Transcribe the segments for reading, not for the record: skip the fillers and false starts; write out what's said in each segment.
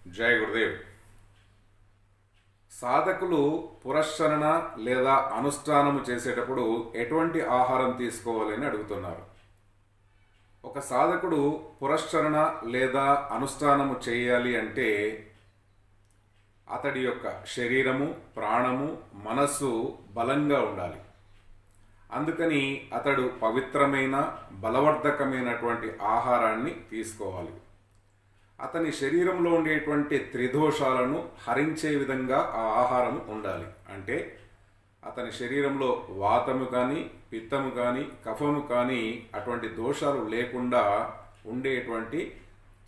జై గురుదేవ్. సాధకులు పురస్చరణ లేదా అనుష్ఠానము చేసేటప్పుడు ఎటువంటి ఆహారం తీసుకోవాలని అడుగుతున్నారు. ఒక సాధకుడు పురస్చరణ లేదా అనుష్ఠానము చేయాలి అంటే అతడి యొక్క శరీరము, ప్రాణము, మనస్సు బలంగా ఉండాలి. అందుకని అతడు పవిత్రమైన బలవర్ధకమైనటువంటి ఆహారాన్ని తీసుకోవాలి. అతని శరీరంలో ఉండేటువంటి త్రిదోషాలను హరించే విధంగా ఆ ఆహారం ఉండాలి. అంటే అతని శరీరంలో వాతము కానీ, పిత్తము కానీ, కఫము కానీ అటువంటి దోషాలు లేకుండా ఉండేటువంటి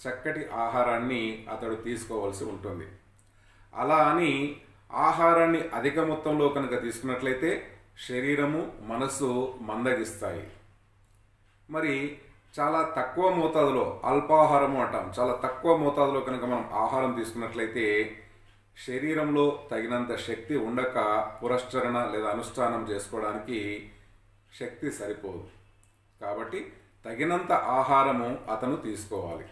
చక్కటి ఆహారాన్ని అతడు తీసుకోవాల్సి ఉంటుంది. అలా అని ఆహారాన్ని అధిక మొత్తంలో కనుక తీసుకున్నట్లయితే శరీరము, మనస్సు మందగిస్తాయి. మరి చాలా తక్కువ మోతాదులో, అల్పాహారము అంటాం, చాలా తక్కువ మోతాదులో కనుక మనం ఆహారం తీసుకున్నట్లయితే శరీరంలో తగినంత శక్తి ఉండక పురస్చరణ లేదా అనుష్ఠానం చేసుకోవడానికి శక్తి సరిపోదు. కాబట్టి తగినంత ఆహారము అతను తీసుకోవాలి.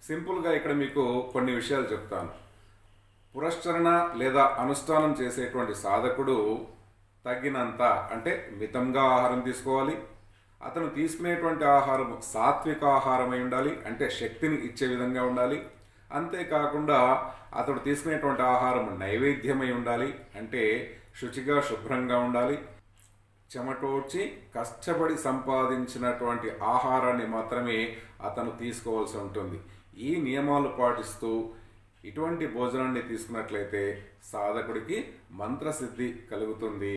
సింపుల్గా ఇక్కడ మీకు కొన్ని విషయాలు చెప్తాను. పురస్చరణ లేదా అనుష్ఠానం చేసేటువంటి సాధకుడు తగినంత అంటే మితంగా ఆహారం తీసుకోవాలి. అతను తీసుకునేటువంటి ఆహారం సాత్విక ఆహారమై ఉండాలి, అంటే శక్తిని ఇచ్చే విధంగా ఉండాలి. అంతేకాకుండా అతడు తీసుకునేటువంటి ఆహారం నైవేద్యమై ఉండాలి, అంటే శుచిగా శుభ్రంగా ఉండాలి. చెమటోడ్చి కష్టపడి సంపాదించినటువంటి ఆహారాన్ని మాత్రమే అతను తీసుకోవాల్సి ఉంటుంది. ఈ నియమాలు పాటిస్తూ ఇటువంటి భోజనాన్ని తీసుకున్నట్లయితే సాధకుడికి మంత్రసిద్ధి కలుగుతుంది.